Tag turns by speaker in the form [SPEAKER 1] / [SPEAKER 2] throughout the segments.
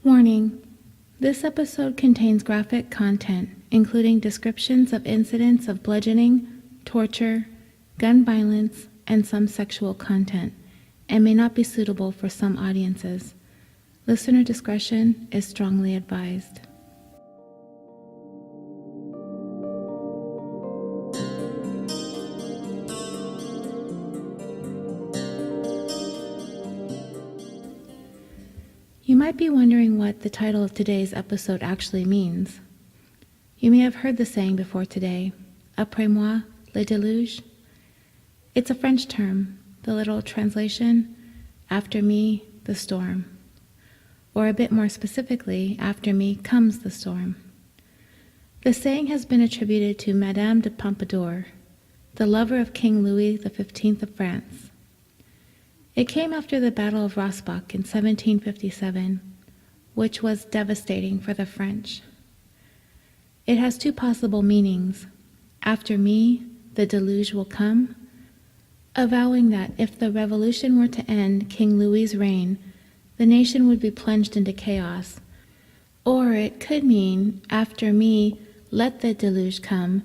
[SPEAKER 1] Warning: this episode contains graphic content, including descriptions of incidents of bludgeoning, torture, gun violence, and some sexual content, and may not be suitable for some audiences. Listener discretion is strongly advised. You might be wondering what the title of today's episode actually means. You may have heard the saying before today, Apres Moi le Deluge. It's a French term, the literal translation, after me, the storm. Or a bit more specifically, after me comes the storm. The saying has been attributed to Madame de Pompadour, the lover of King Louis XV of France. It came after the Battle of Rossbach in 1757, which was devastating for the French. It has two possible meanings. After me, the deluge will come, avowing that if the revolution were to end King Louis's reign, the nation would be plunged into chaos. Or it could mean, after me, let the deluge come,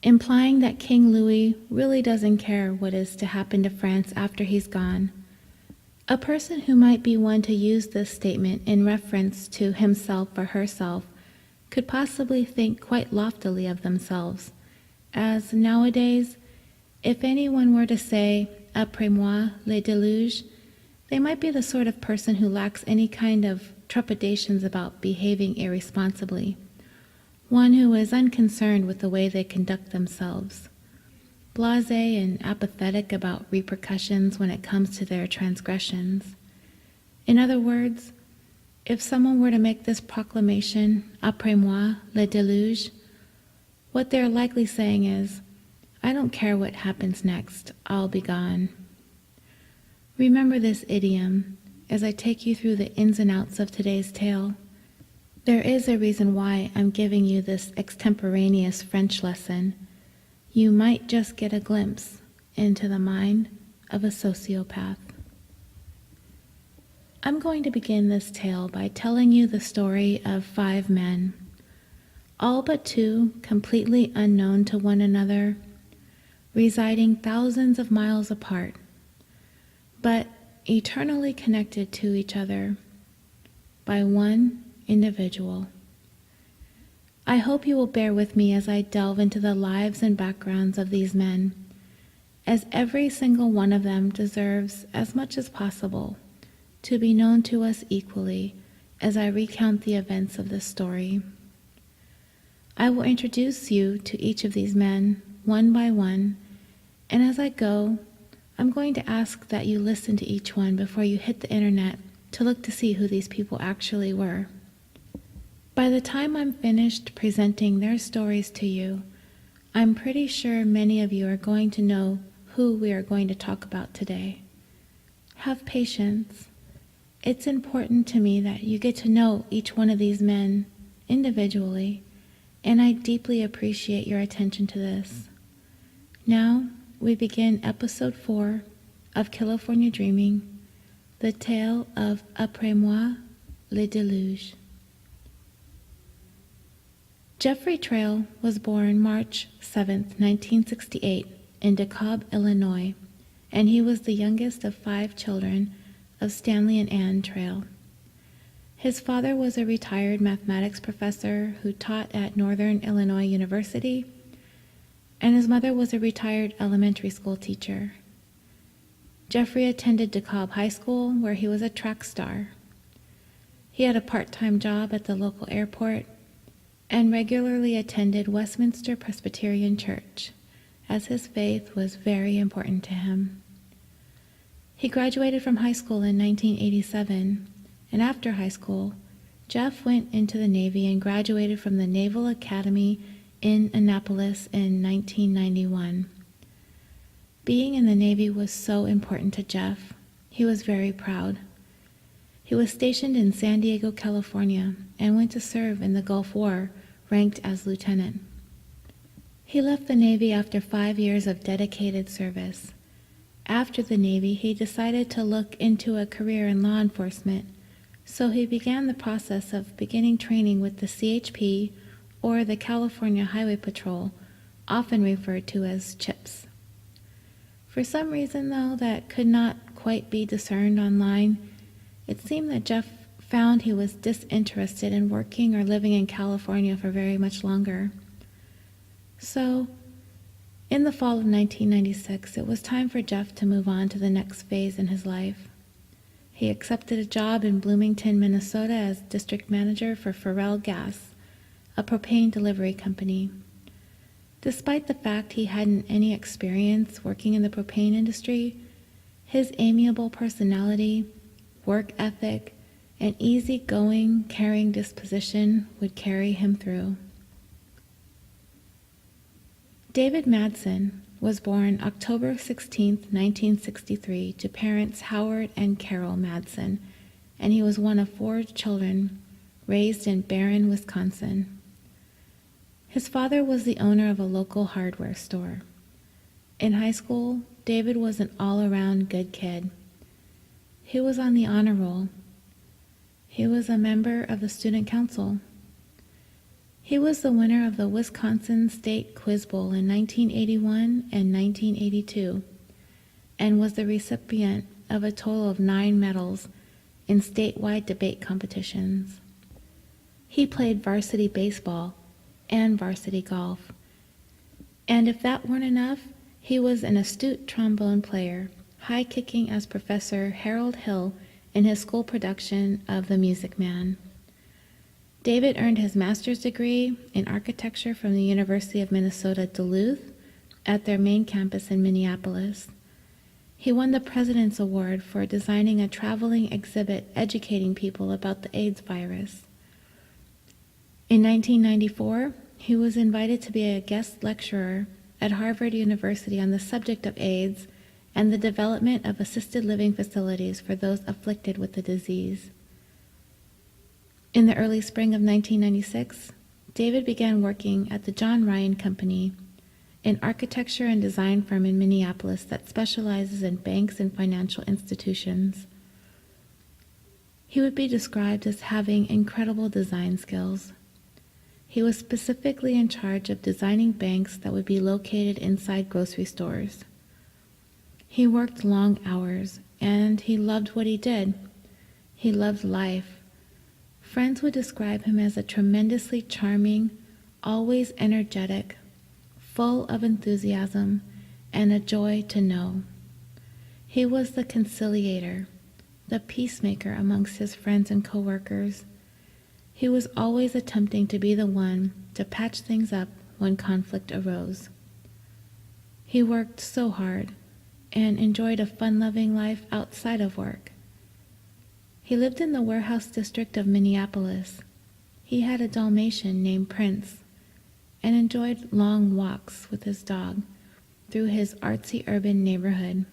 [SPEAKER 1] implying that King Louis really doesn't care what is to happen to France after he's gone. A person who might be one to use this statement in reference to himself or herself could possibly think quite loftily of themselves, as nowadays, if anyone were to say, Apres moi le deluge, they might be the sort of person who lacks any kind of trepidations about behaving irresponsibly, one who is unconcerned with the way they conduct themselves, blasé and apathetic about repercussions when it comes to their transgressions. In other words, if someone were to make this proclamation, Apres moi le deluge, what they're likely saying is, I don't care what happens next, I'll be gone. Remember this idiom as I take you through the ins and outs of today's tale. There is a reason why I'm giving you this extemporaneous French lesson. You might just get a glimpse into the mind of a sociopath. I'm going to begin this tale by telling you the story of 5 men, all but 2 completely unknown to one another, residing thousands of miles apart, but eternally connected to each other by one individual. I hope you will bear with me as I delve into the lives and backgrounds of these men, as every single one of them deserves, as much as possible, to be known to us equally as I recount the events of this story. I will introduce you to each of these men, one by one, and as I go, I'm going to ask that you listen to each one before you hit the internet to look to see who these people actually were. By the time I'm finished presenting their stories to you, I'm pretty sure many of you are going to know who we are going to talk about today. Have patience. It's important to me that you get to know each one of these men individually, and I deeply appreciate your attention to this. Now, we begin episode 4 of California Dreaming, the tale of Apres Moi le Deluge. Jeffrey Trail was born March 7, 1968, in DeKalb, Illinois, and he was the youngest of 5 children of Stanley and Ann Trail. His father was a retired mathematics professor who taught at Northern Illinois University, and his mother was a retired elementary school teacher. Jeffrey attended DeKalb High School, where he was a track star. He had a part-time job at the local airport and regularly attended Westminster Presbyterian Church, as his faith was very important to him. He graduated from high school in 1987, and after high school, Jeff went into the Navy and graduated from the Naval Academy in Annapolis in 1991. Being in the Navy was so important to Jeff. He was very proud. He was stationed in San Diego, California, and went to serve in the Gulf War, ranked as lieutenant. He left the Navy after 5 years of dedicated service. After the Navy, he decided to look into a career in law enforcement, So he began the process of beginning training with the CHP, or the California Highway Patrol, often referred to as CHIPS. For some reason, though, that could not quite be discerned online, it seemed that Jeff found he was disinterested in working or living in California for very much longer. So, in the fall of 1996, it was time for Jeff to move on to the next phase in his life. He accepted a job in Bloomington, Minnesota as district manager for Farrell Gas, a propane delivery company. Despite the fact he hadn't any experience working in the propane industry, his amiable personality, work ethic, and easygoing, caring disposition would carry him through. David Madsen was born October 16, 1963, to parents Howard and Carol Madsen, and he was one of 4 children raised in Barron, Wisconsin. His father was the owner of a local hardware store. In high school, David was an all-around good kid. He was on the honor roll. He was a member of the student council. He was the winner of the Wisconsin State Quiz Bowl in 1981 and 1982, and was the recipient of a total of 9 medals in statewide debate competitions. He played varsity baseball and varsity golf. And if that weren't enough, he was an astute trombone player, high-kicking as Professor Harold Hill in his school production of The Music Man. David earned his master's degree in architecture from the University of Minnesota Duluth at their main campus in Minneapolis. He won the President's Award for designing a traveling exhibit educating people about the AIDS virus. In 1994, he was invited to be a guest lecturer at Harvard University on the subject of AIDS and the development of assisted living facilities for those afflicted with the disease. In the early spring of 1996, David began working at the John Ryan Company, an architecture and design firm in Minneapolis that specializes in banks and financial institutions. He would be described as having incredible design skills. He was specifically in charge of designing banks that would be located inside grocery stores. He worked long hours, and he loved what he did. He loved life. Friends would describe him as a tremendously charming, always energetic, full of enthusiasm, and a joy to know. He was the conciliator, the peacemaker amongst his friends and coworkers. He was always attempting to be the one to patch things up when conflict arose. He worked so hard and enjoyed a fun-loving life outside of work. He lived in the warehouse district of Minneapolis. He had a Dalmatian named Prince and enjoyed long walks with his dog through his artsy urban neighborhood.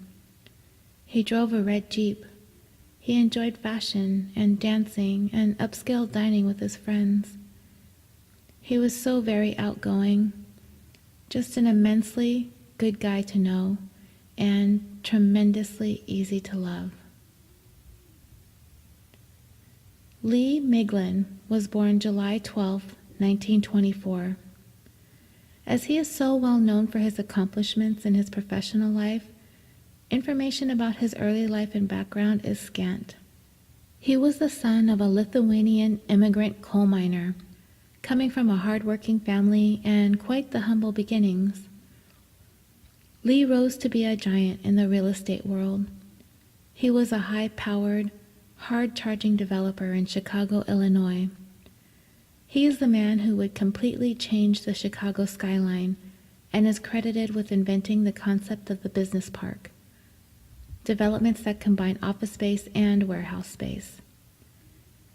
[SPEAKER 1] He drove a red Jeep. He enjoyed fashion and dancing and upscale dining with his friends. He was so very outgoing, just an immensely good guy to know, and tremendously easy to love. Lee Miglin was born July 12, 1924. As he is so well known for his accomplishments in his professional life, information about his early life and background is scant. He was the son of a Lithuanian immigrant coal miner, coming from a hard-working family and quite the humble beginnings. Lee rose to be a giant in the real estate world. He was a high-powered, hard-charging developer in Chicago, Illinois. He is the man who would completely change the Chicago skyline and is credited with inventing the concept of the business park, developments that combine office space and warehouse space.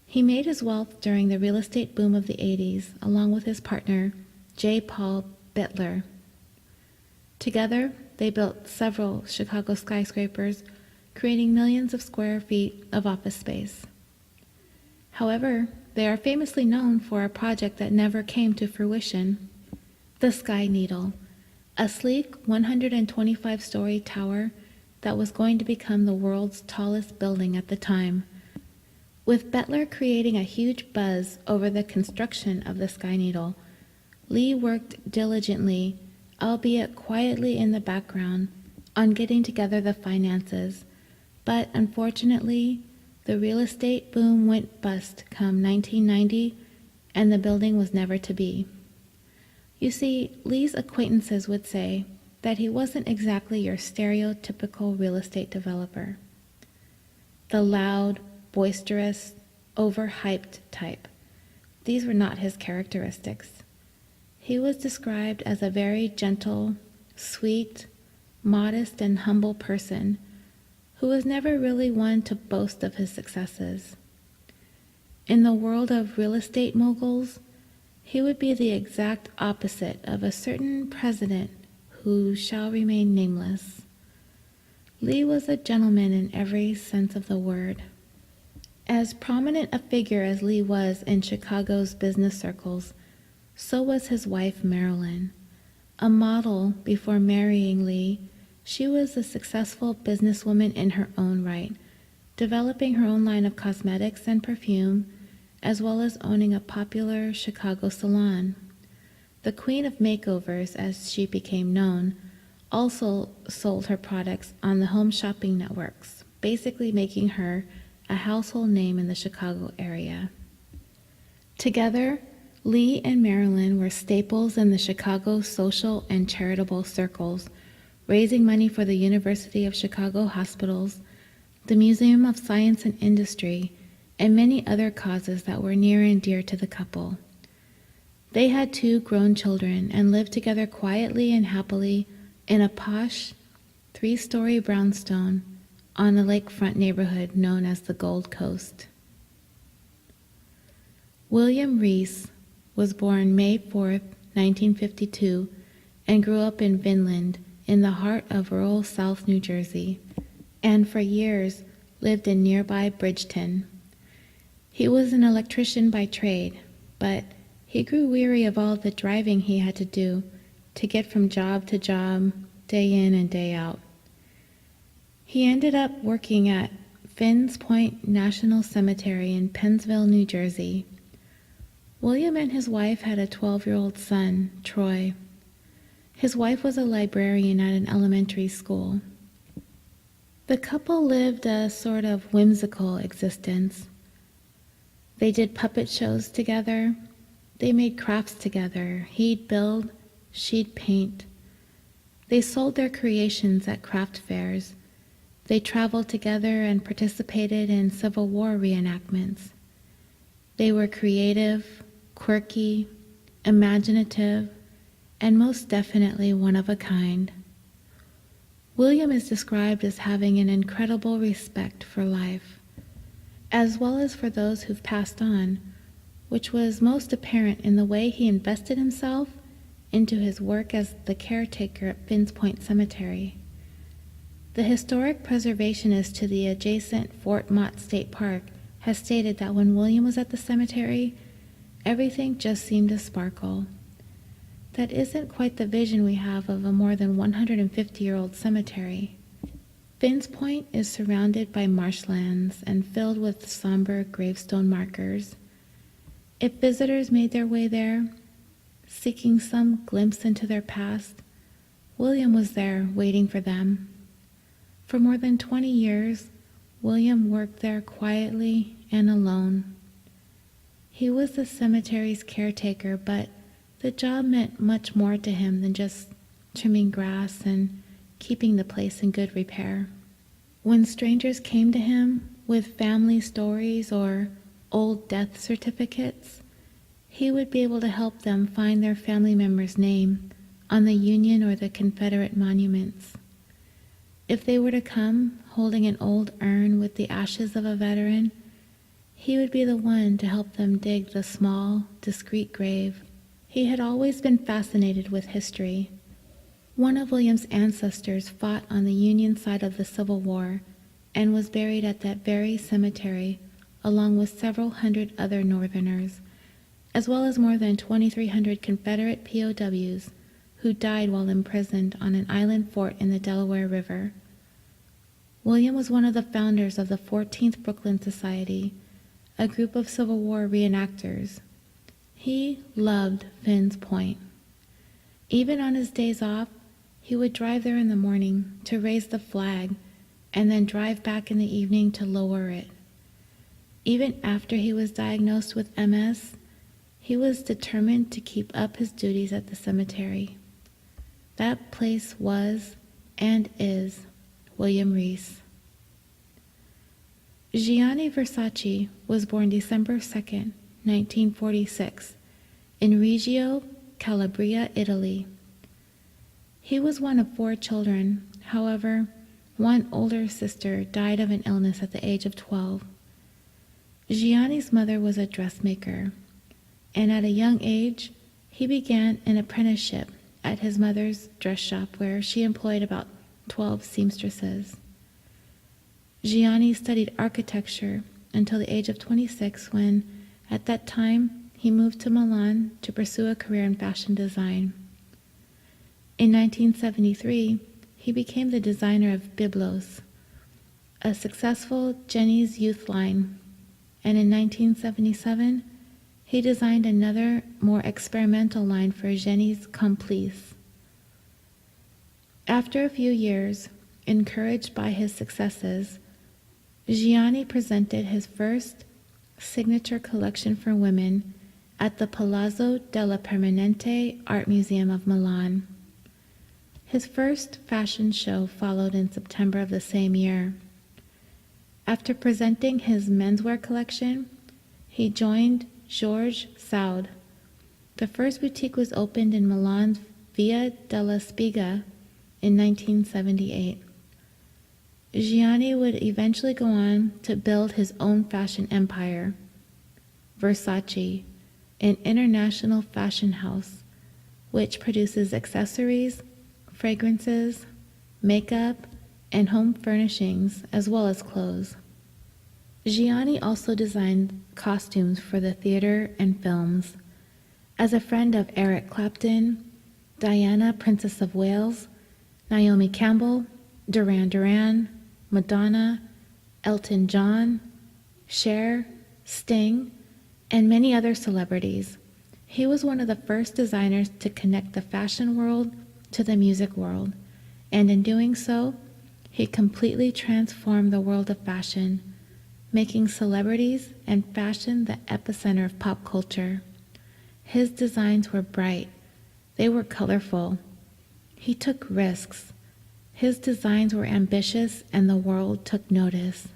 [SPEAKER 1] He made his wealth during the real estate boom of the 80s, along with his partner, J. Paul Bettler. Together, they built several Chicago skyscrapers, creating millions of square feet of office space. However, they are famously known for a project that never came to fruition, the Sky Needle, a sleek 125-story tower that was going to become the world's tallest building at the time. With Bettler creating a huge buzz over the construction of the Sky Needle, Lee worked diligently, albeit quietly in the background, on getting together the finances, but unfortunately, the real estate boom went bust come 1990, and the building was never to be. You see, Lee's acquaintances would say that he wasn't exactly your stereotypical real estate developer. The loud, boisterous, overhyped type. These were not his characteristics. He was described as a very gentle, sweet, modest, and humble person who was never really one to boast of his successes. In the world of real estate moguls, he would be the exact opposite of a certain president who shall remain nameless. Lee was a gentleman in every sense of the word. As prominent a figure as Lee was in Chicago's business circles, so was his wife Marilyn. A model before marrying Lee, she was a successful businesswoman in her own right, developing her own line of cosmetics and perfume, as well as owning a popular Chicago salon. The Queen of Makeovers, as she became known, also sold her products on the home shopping networks, basically making her a household name in the Chicago area. Together, Lee and Marilyn were staples in the Chicago social and charitable circles, raising money for the University of Chicago hospitals, the Museum of Science and Industry, and many other causes that were near and dear to the couple. They had 2 grown children and lived together quietly and happily in a posh, 3-story brownstone on a lakefront neighborhood known as the Gold Coast. William Reese was born May 4th, 1952, and grew up in Vinland, in the heart of rural South New Jersey, and for years lived in nearby Bridgeton. He was an electrician by trade, but he grew weary of all the driving he had to do to get from job to job, day in and day out. He ended up working at Finns Point National Cemetery in Pennsville, New Jersey. William and his wife had a 12-year-old son, Troy. His wife was a librarian at an elementary school. The couple lived a sort of whimsical existence. They did puppet shows together. They made crafts together. He'd build, she'd paint. They sold their creations at craft fairs. They traveled together and participated in Civil War reenactments. They were creative, quirky, imaginative, and most definitely one of a kind. William is described as having an incredible respect for life, as well as for those who've passed on, which was most apparent in the way he invested himself into his work as the caretaker at Finns Point Cemetery. The historic preservationist to the adjacent Fort Mott State Park has stated that when William was at the cemetery, everything just seemed to sparkle. That isn't quite the vision we have of a more than 150-year-old cemetery. Finns Point is surrounded by marshlands and filled with somber gravestone markers. If visitors made their way there, seeking some glimpse into their past, William was there waiting for them. For more than 20 years, William worked there quietly and alone. He was the cemetery's caretaker, but the job meant much more to him than just trimming grass and keeping the place in good repair. When strangers came to him with family stories or old death certificates, he would be able to help them find their family member's name on the Union or the Confederate monuments. If they were to come holding an old urn with the ashes of a veteran, he would be the one to help them dig the small, discreet grave. He had always been fascinated with history. One of William's ancestors fought on the Union side of the Civil War and was buried at that very cemetery, along with several hundred other Northerners, as well as more than 2,300 Confederate POWs who died while imprisoned on an island fort in the Delaware River. William was one of the founders of the 14th Brooklyn Society, a group of Civil War reenactors. He loved Finn's Point. Even on his days off, he would drive there in the morning to raise the flag and then drive back in the evening to lower it. Even after he was diagnosed with MS, he was determined to keep up his duties at the cemetery. That place was and is William Reese. Gianni Versace was born December 2nd, 1946, in Reggio, Calabria, Italy. He was one of 4 children. However, one older sister died of an illness at the age of 12. Gianni's mother was a dressmaker, and at a young age, he began an apprenticeship at his mother's dress shop where she employed about 12 seamstresses. Gianni studied architecture until the age of 26 when, at that time, he moved to Milan to pursue a career in fashion design. In 1973, he became the designer of Biblos, a successful Jenny's youth line, and in 1977, he designed another, more experimental line for Jenny's Complice. After a few years, encouraged by his successes, Gianni presented his first signature collection for women at the Palazzo della Permanente Art Museum of Milan. His first fashion show followed in September of the same year. After presenting his menswear collection, he joined Georges Saud. The first boutique was opened in Milan's Via della Spiga in 1978. Gianni would eventually go on to build his own fashion empire, Versace, an international fashion house which produces accessories, fragrances, makeup, and home furnishings, as well as clothes. Gianni also designed costumes for the theater and films. As a friend of Eric Clapton, Diana, Princess of Wales, Naomi Campbell, Duran Duran, Madonna, Elton John, Cher, Sting, and many other celebrities, he was one of the first designers to connect the fashion world to the music world, and in doing so, he completely transformed the world of fashion, making celebrities and fashion the epicenter of pop culture. His designs were bright. They were colorful. He took risks. His designs were ambitious, and the world took notice.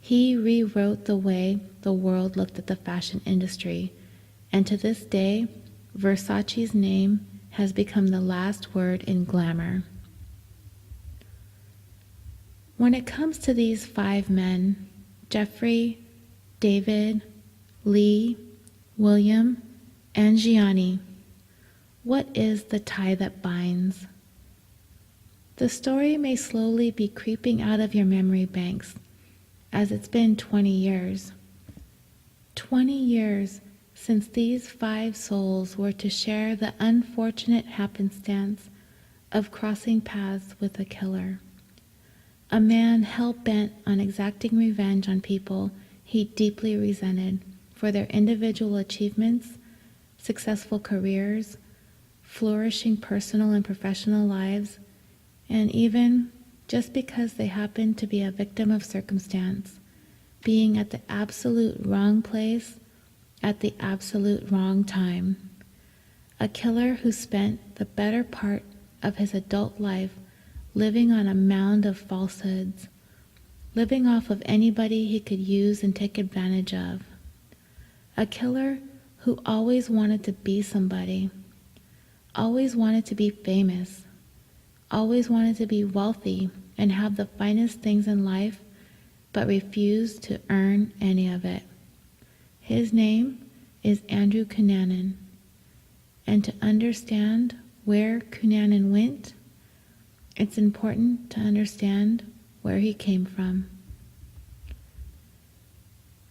[SPEAKER 1] He rewrote the way the world looked at the fashion industry, and to this day, Versace's name has become the last word in glamour. When it comes to these 5 men, Jeffrey, David, Lee, William, and Gianni, what is the tie that binds? The story may slowly be creeping out of your memory banks, as it's been 20 years. 20 years since these 5 souls were to share the unfortunate happenstance of crossing paths with a killer. A man hell-bent on exacting revenge on people he deeply resented for their individual achievements, successful careers, flourishing personal and professional lives, and even just because they happened to be a victim of circumstance, being at the absolute wrong place at the absolute wrong time. A killer who spent the better part of his adult life living on a mound of falsehoods, living off of anybody he could use and take advantage of. A killer who always wanted to be somebody, always wanted to be famous, always wanted to be wealthy and have the finest things in life, but refused to earn any of it. His name is Andrew Cunanan, and to understand where Cunanan went, it's important to understand where he came from.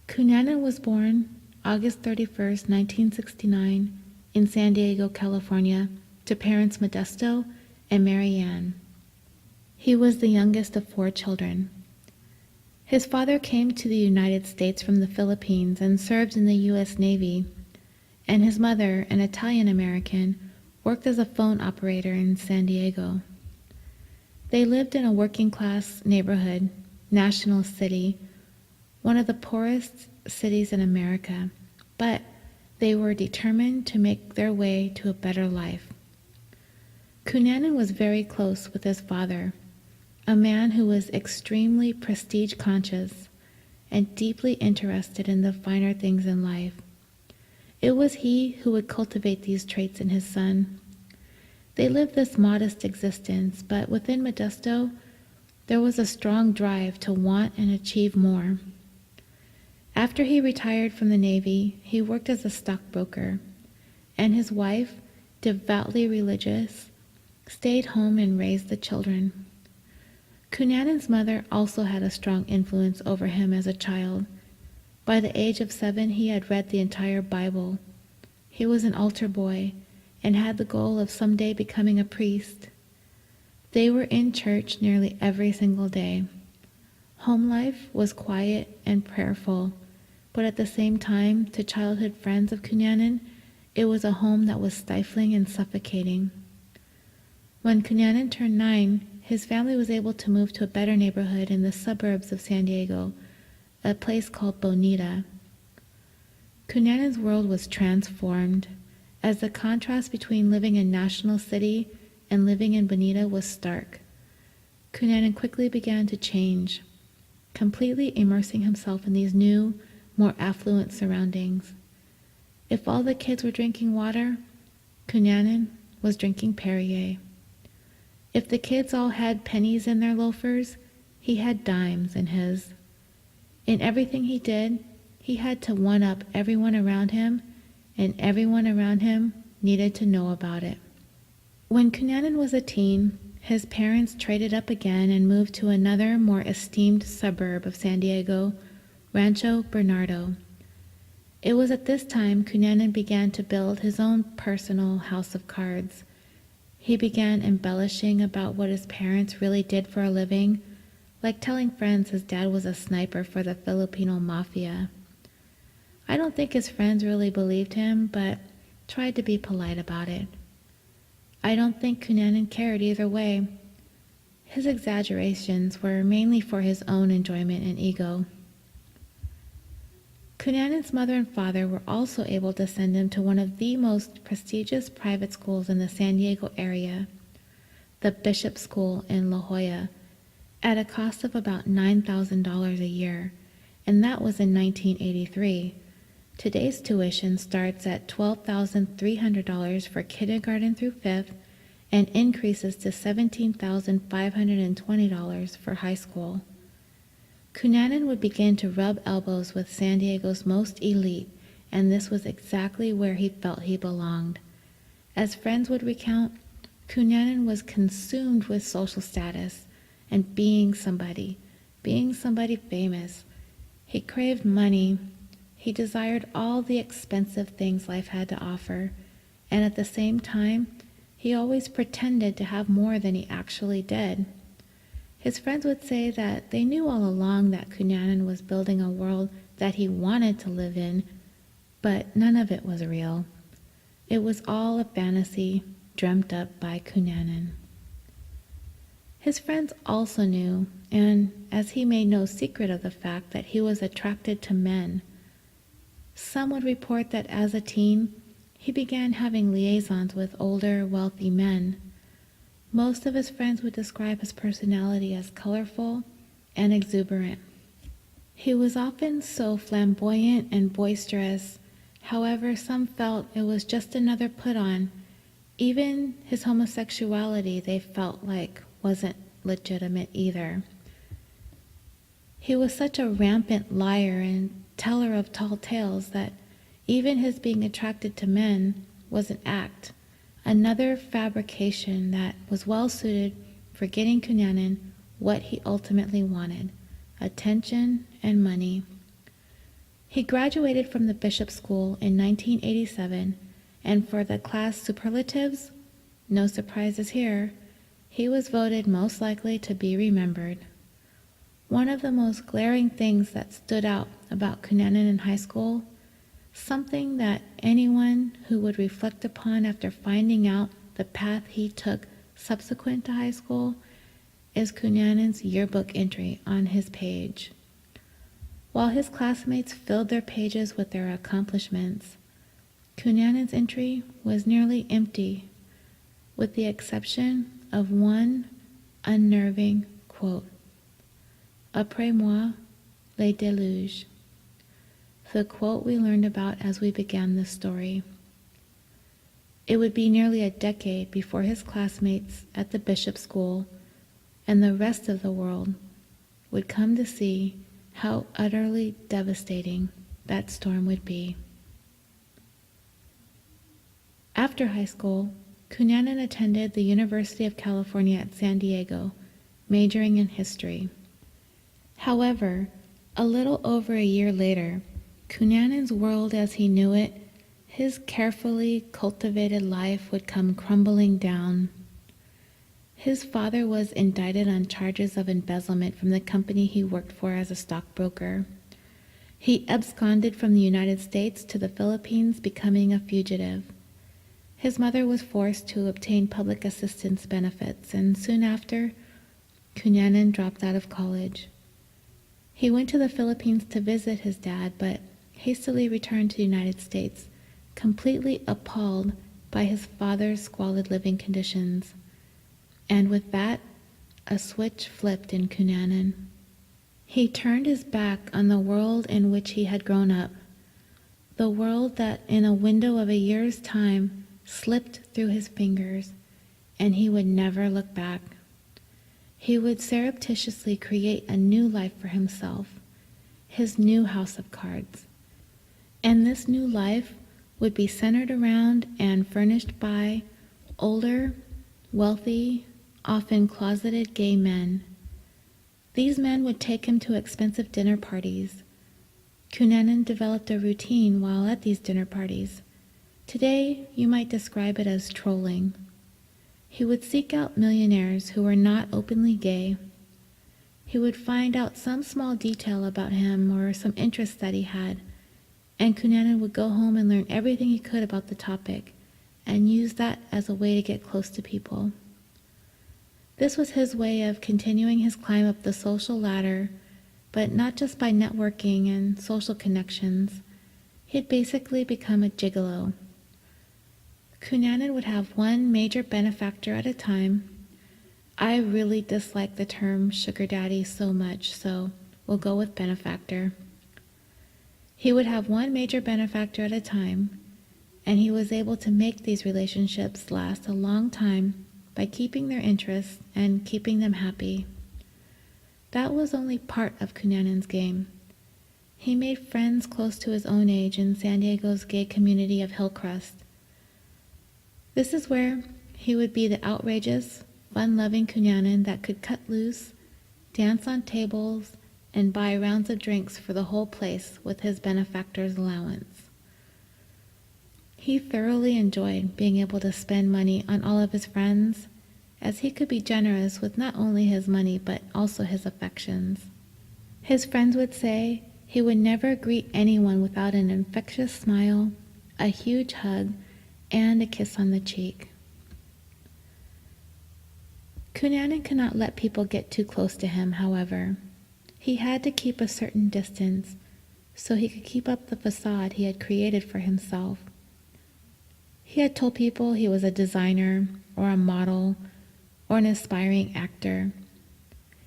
[SPEAKER 1] Cunanan was born August 31st, 1969, in San Diego, California, to parents Modesto and Mary Ann. He was the youngest of 4 children. His father came to the United States from the Philippines and served in the U.S. Navy, and his mother, an Italian-American, worked as a phone operator in San Diego. They lived in a working-class neighborhood, National City, one of the poorest cities in America, but they were determined to make their way to a better life. Cunanan was very close with his father, a man who was extremely prestige-conscious and deeply interested in the finer things in life. It was he who would cultivate these traits in his son. They lived this modest existence, but within Modesto, there was a strong drive to want and achieve more. After he retired from the Navy, he worked as a stockbroker, and his wife, devoutly religious, stayed home and raised the children. Cunanan's mother also had a strong influence over him as a child. By the age of 7, he had read the entire Bible. He was an altar boy and had the goal of someday becoming a priest. They were in church nearly every single day. Home life was quiet and prayerful, but at the same time, to childhood friends of Cunanan, it was a home that was stifling and suffocating. When Cunanan turned 9, his family was able to move to a better neighborhood in the suburbs of San Diego, a place called Bonita. Cunanan's world was transformed, as the contrast between living in National City and living in Bonita was stark. Cunanan quickly began to change, completely immersing himself in these new, more affluent surroundings. If all the kids were drinking water, Cunanan was drinking Perrier. If the kids all had pennies in their loafers, he had dimes in his. In everything he did, he had to one-up everyone around him, and everyone around him needed to know about it. When Cunanan was a teen, his parents traded up again and moved to another, more esteemed suburb of San Diego, Rancho Bernardo. It was at this time Cunanan began to build his own personal house of cards. He began embellishing about what his parents really did for a living, like telling friends his dad was a sniper for the Filipino mafia. I don't think his friends really believed him, but tried to be polite about it. I don't think Cunanan cared either way. His exaggerations were mainly for his own enjoyment and ego. Cunanan's mother and father were also able to send him to one of the most prestigious private schools in the San Diego area, the Bishop School in La Jolla, at a cost of about $9,000 a year, and that was in 1983. Today's tuition starts at $12,300 for kindergarten through 5th and increases to $17,520 for high school. Cunanan would begin to rub elbows with San Diego's most elite, and this was exactly where he felt he belonged. As friends would recount, Cunanan was consumed with social status and being somebody famous. He craved money. He desired all the expensive things life had to offer, and at the same time, he always pretended to have more than he actually did. His friends would say that they knew all along that Cunanan was building a world that he wanted to live in, but none of it was real. It was all a fantasy dreamt up by Cunanan. His friends also knew, and as he made no secret of the fact that he was attracted to men. Some would report that as a teen, he began having liaisons with older, wealthy men. Most of his friends would describe his personality as colorful and exuberant. He was often so flamboyant and boisterous. However, some felt it was just another put-on. Even his homosexuality, they felt like, wasn't legitimate either. He was such a rampant liar and teller of tall tales that even his being attracted to men was an act, another fabrication that was well suited for getting Cunanan what he ultimately wanted, attention and money. He graduated from the Bishop School in 1987, and for the class superlatives, no surprises here, he was voted most likely to be remembered. One of the most glaring things that stood out about Cunanan in high school, something that anyone who would reflect upon after finding out the path he took subsequent to high school, is Cunanan's yearbook entry on his page. While his classmates filled their pages with their accomplishments, Cunanan's entry was nearly empty, with the exception of one unnerving quote: "Apres moi le Deluge," the quote we learned about as we began this story. It would be nearly a decade before his classmates at the bishop school and the rest of the world would come to see how utterly devastating that storm would be. After high school, Cunanan attended the University of California at San Diego, majoring in history. However, a little over a year later, Cunanan's world as he knew it, his carefully cultivated life, would come crumbling down. His father was indicted on charges of embezzlement from the company he worked for as a stockbroker. He absconded from the United States to the Philippines, becoming a fugitive. His mother was forced to obtain public assistance benefits, and soon after, Cunanan dropped out of college. He went to the Philippines to visit his dad, but hastily returned to the United States, completely appalled by his father's squalid living conditions. And with that, a switch flipped in Cunanan. He turned his back on the world in which he had grown up, the world that in a window of a year's time slipped through his fingers, and he would never look back. He would surreptitiously create a new life for himself, his new house of cards. And this new life would be centered around and furnished by older, wealthy, often closeted gay men. These men would take him to expensive dinner parties. Cunanan developed a routine while at these dinner parties. Today, you might describe it as trolling. He would seek out millionaires who were not openly gay. He would find out some small detail about him or some interest that he had, and Cunanan would go home and learn everything he could about the topic and use that as a way to get close to people. This was his way of continuing his climb up the social ladder, but not just by networking and social connections. He had basically become a gigolo. Cunanan would have one major benefactor at a time. I really dislike the term sugar daddy so much, so we'll go with benefactor. He would have one major benefactor at a time, and he was able to make these relationships last a long time by keeping their interests and keeping them happy. That was only part of Cunanan's game. He made friends close to his own age in San Diego's gay community of Hillcrest. This is where he would be the outrageous, fun-loving Cunanan that could cut loose, dance on tables, and buy rounds of drinks for the whole place with his benefactor's allowance. He thoroughly enjoyed being able to spend money on all of his friends, as he could be generous with not only his money but also his affections. His friends would say he would never greet anyone without an infectious smile, a huge hug, and a kiss on the cheek. Cunanan could not let people get too close to him, however. He had to keep a certain distance so he could keep up the facade he had created for himself. He had told people he was a designer or a model or an aspiring actor.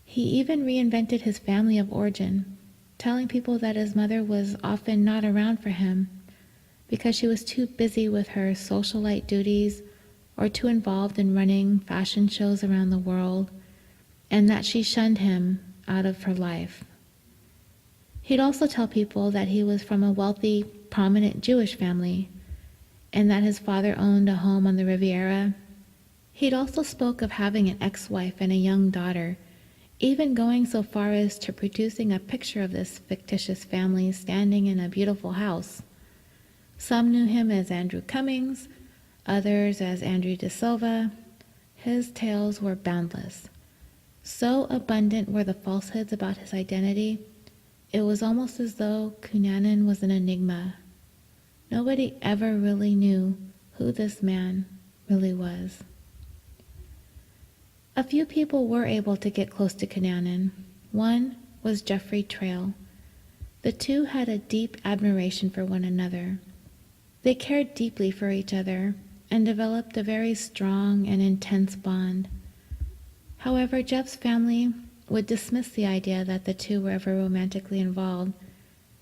[SPEAKER 1] He even reinvented his family of origin, telling people that his mother was often not around for him because she was too busy with her socialite duties or too involved in running fashion shows around the world, and that she shunned him out of her life. He'd also tell people that he was from a wealthy, prominent Jewish family, and that his father owned a home on the Riviera. He'd also spoke of having an ex-wife and a young daughter, even going so far as to producing a picture of this fictitious family standing in a beautiful house. Some knew him as Andrew Cummings, others as Andrew De Silva. His tales were boundless. So abundant were the falsehoods about his identity, it was almost as though Cunanan was an enigma. Nobody ever really knew who this man really was. A few people were able to get close to Cunanan. One was Jeffrey Trail. The two had a deep admiration for one another. They cared deeply for each other and developed a very strong and intense bond. However, Jeff's family would dismiss the idea that the two were ever romantically involved.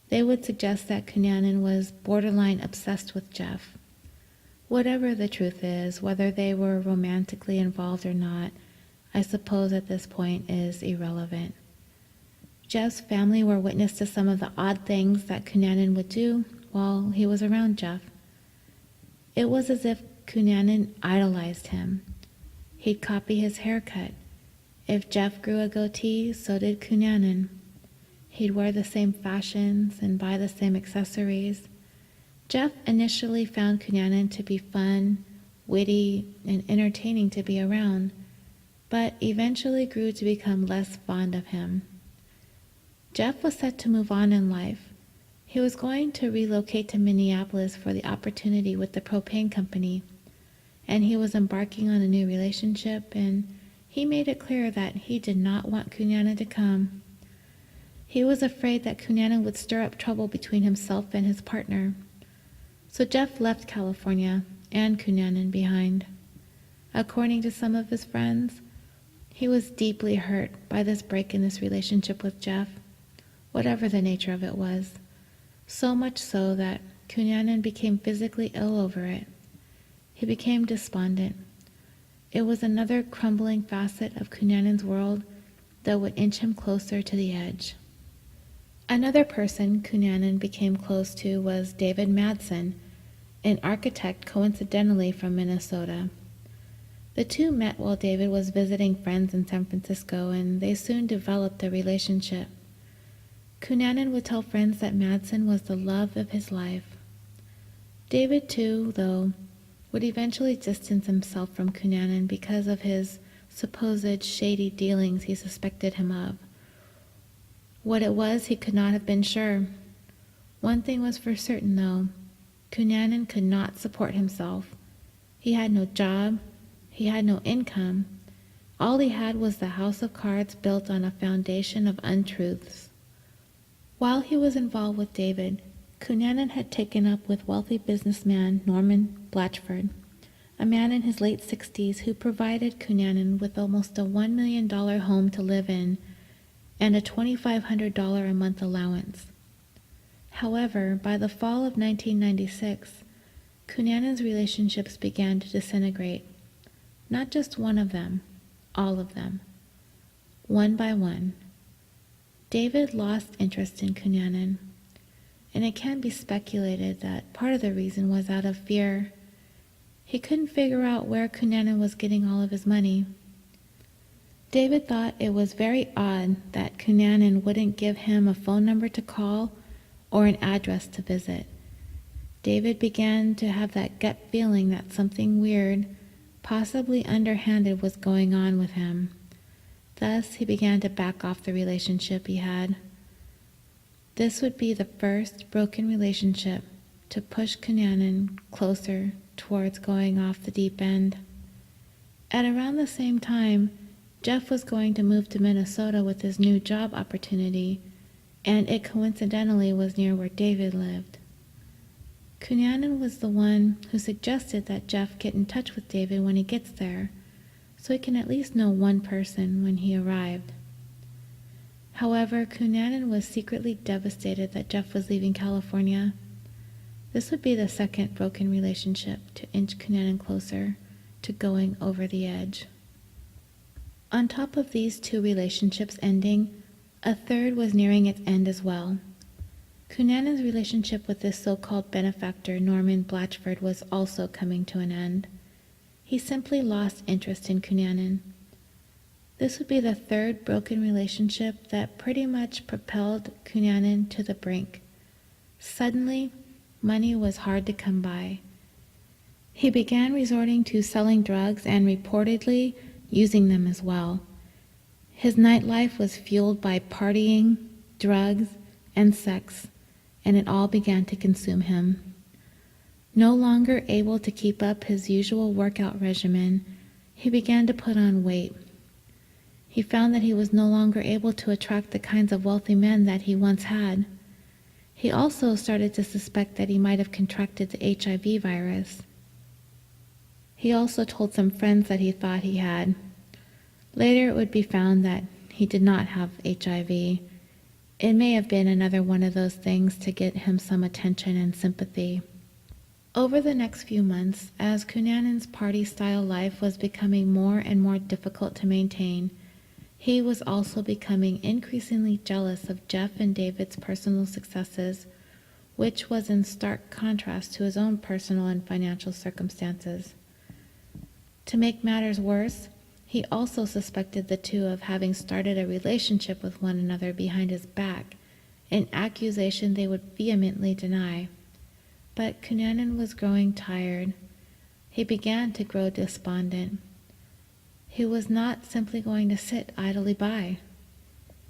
[SPEAKER 1] They would suggest that Cunanan was borderline obsessed with Jeff. Whatever the truth is, whether they were romantically involved or not, I suppose at this point is irrelevant. Jeff's family were witness to some of the odd things that Cunanan would do while he was around Jeff. It was as if Cunanan idolized him. He'd copy his haircut. If Jeff grew a goatee, so did Cunanan. He'd wear the same fashions and buy the same accessories. Jeff initially found Cunanan to be fun, witty, and entertaining to be around, but eventually grew to become less fond of him. Jeff was set to move on in life. He was going to relocate to Minneapolis for the opportunity with the propane company, and he was embarking on a new relationship, and he made it clear that he did not want Cunanan to come. He was afraid that Cunanan would stir up trouble between himself and his partner. So Jeff left California and Cunanan behind. According to some of his friends, he was deeply hurt by this break in this relationship with Jeff, whatever the nature of it was. So much so that Cunanan became physically ill over it. He became despondent. It was another crumbling facet of Cunanan's world that would inch him closer to the edge. Another person Cunanan became close to was David Madsen, an architect coincidentally from Minnesota. The two met while David was visiting friends in San Francisco, and they soon developed a relationship. Cunanan would tell friends that Madsen was the love of his life. David, too, though, would eventually distance himself from Cunanan because of his supposed shady dealings he suspected him of. What it was, he could not have been sure. One thing was for certain, though. Cunanan could not support himself. He had no job. He had no income. All he had was the house of cards built on a foundation of untruths. While he was involved with David, Cunanan had taken up with wealthy businessman Norman Blatchford, a man in his late 60s who provided Cunanan with almost a $1 million home to live in and a $2,500 a month allowance. However, by the fall of 1996, Cunanan's relationships began to disintegrate. Not just one of them, all of them. One by one. David lost interest in Cunanan, and it can be speculated that part of the reason was out of fear. He couldn't figure out where Cunanan was getting all of his money. David thought it was very odd that Cunanan wouldn't give him a phone number to call or an address to visit. David began to have that gut feeling that something weird, possibly underhanded, was going on with him. Thus, he began to back off the relationship he had. This would be the first broken relationship to push Cunanan closer towards going off the deep end. At around the same time, Jeff was going to move to Minnesota with his new job opportunity, and it coincidentally was near where David lived. Cunanan was the one who suggested that Jeff get in touch with David when he gets there, so he can at least know one person when he arrived. However, Cunanan was secretly devastated that Jeff was leaving California. This would be the second broken relationship to inch Cunanan closer to going over the edge. On top of these two relationships ending, a third was nearing its end as well. Cunanan's relationship with this so-called benefactor, Norman Blatchford, was also coming to an end. He simply lost interest in Cunanan. This would be the third broken relationship that pretty much propelled Cunanan to the brink. Suddenly, money was hard to come by. He began resorting to selling drugs and reportedly using them as well. His nightlife was fueled by partying, drugs, and sex, and it all began to consume him. No longer able to keep up his usual workout regimen, he began to put on weight. He found that he was no longer able to attract the kinds of wealthy men that he once had. He also started to suspect that he might have contracted the HIV virus. He also told some friends that he thought he had. Later it would be found that he did not have HIV. It may have been another one of those things to get him some attention and sympathy. Over the next few months, as Cunnanon's party-style life was becoming more and more difficult to maintain, he was also becoming increasingly jealous of Jeff and David's personal successes, which was in stark contrast to his own personal and financial circumstances. To make matters worse, he also suspected the two of having started a relationship with one another behind his back, an accusation they would vehemently deny. But Cunnanon was growing tired. He began to grow despondent. He was not simply going to sit idly by.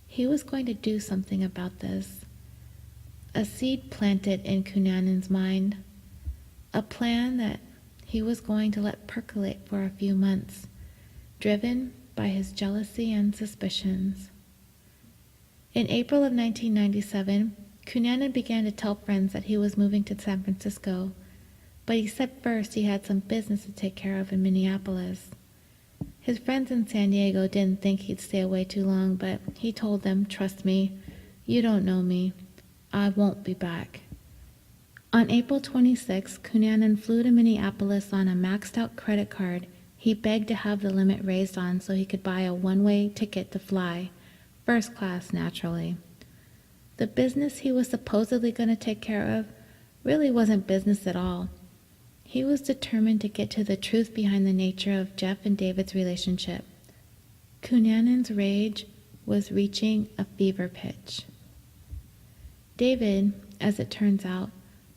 [SPEAKER 1] He was going to do something about this. A seed planted in Cunnanon's mind, a plan that he was going to let percolate for a few months, driven by his jealousy and suspicions. In April of 1997, Cunnanon began to tell friends that he was moving to San Francisco, but he said first he had some business to take care of in Minneapolis. His friends in San Diego didn't think he'd stay away too long, but he told them, "Trust me, you don't know me. I won't be back." On April 26, Cunnanon flew to Minneapolis on a maxed-out credit card he begged to have the limit raised on so he could buy a one-way ticket to fly, first class naturally. The business he was supposedly going to take care of really wasn't business at all. He was determined to get to the truth behind the nature of Jeff and David's relationship. Cunnanon's rage was reaching a fever pitch. David, as it turns out,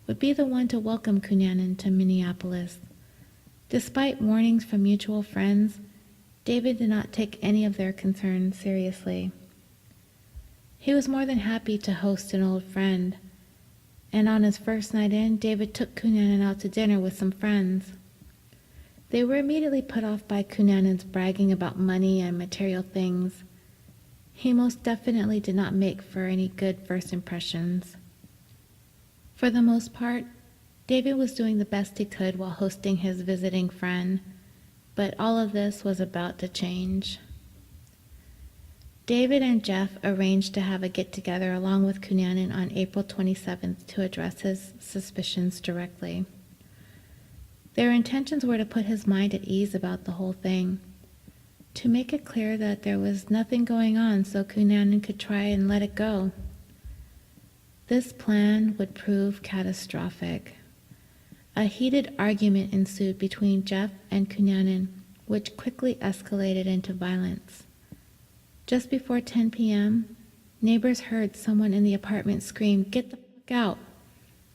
[SPEAKER 1] would be the one to welcome Cunnanon to Minneapolis. Despite warnings from mutual friends, David did not take any of their concerns seriously. He was more than happy to host an old friend, and on his first night in, David took Cunnanon out to dinner with some friends. They were immediately put off by Cunnanon's bragging about money and material things. He most definitely did not make for any good first impressions. For the most part, David was doing the best he could while hosting his visiting friend, but all of this was about to change. David and Jeff arranged to have a get-together along with Cunnanon on April 27th to address his suspicions directly. Their intentions were to put his mind at ease about the whole thing, to make it clear that there was nothing going on so Cunnanon could try and let it go. This plan would prove catastrophic. A heated argument ensued between Jeff and Cunnanon, which quickly escalated into violence. Just before 10 p.m., neighbors heard someone in the apartment scream, "Get the fuck out!"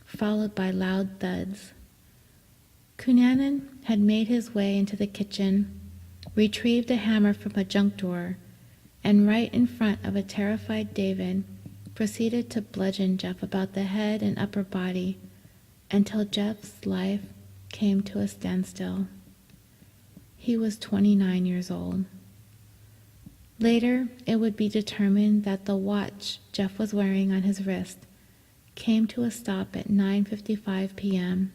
[SPEAKER 1] followed by loud thuds. Cunnanon had made his way into the kitchen, retrieved a hammer from a junk drawer, and right in front of a terrified David, proceeded to bludgeon Jeff about the head and upper body until Jeff's life came to a standstill. He was 29 years old. Later, it would be determined that the watch Jeff was wearing on his wrist came to a stop at 9:55 p.m.,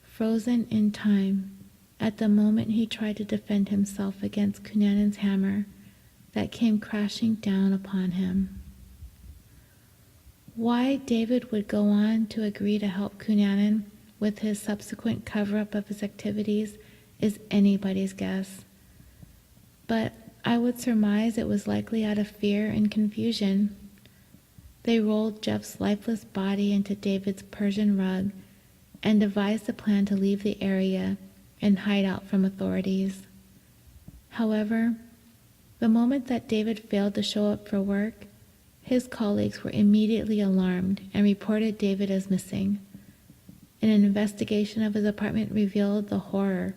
[SPEAKER 1] frozen in time at the moment he tried to defend himself against Cunnanon's hammer that came crashing down upon him. Why David would go on to agree to help Cunnanon with his subsequent cover-up of his activities is anybody's guess. But I would surmise it was likely out of fear and confusion. They rolled Jeff's lifeless body into David's Persian rug and devised a plan to leave the area and hide out from authorities. However, the moment that David failed to show up for work, his colleagues were immediately alarmed and reported David as missing. An investigation of his apartment revealed the horror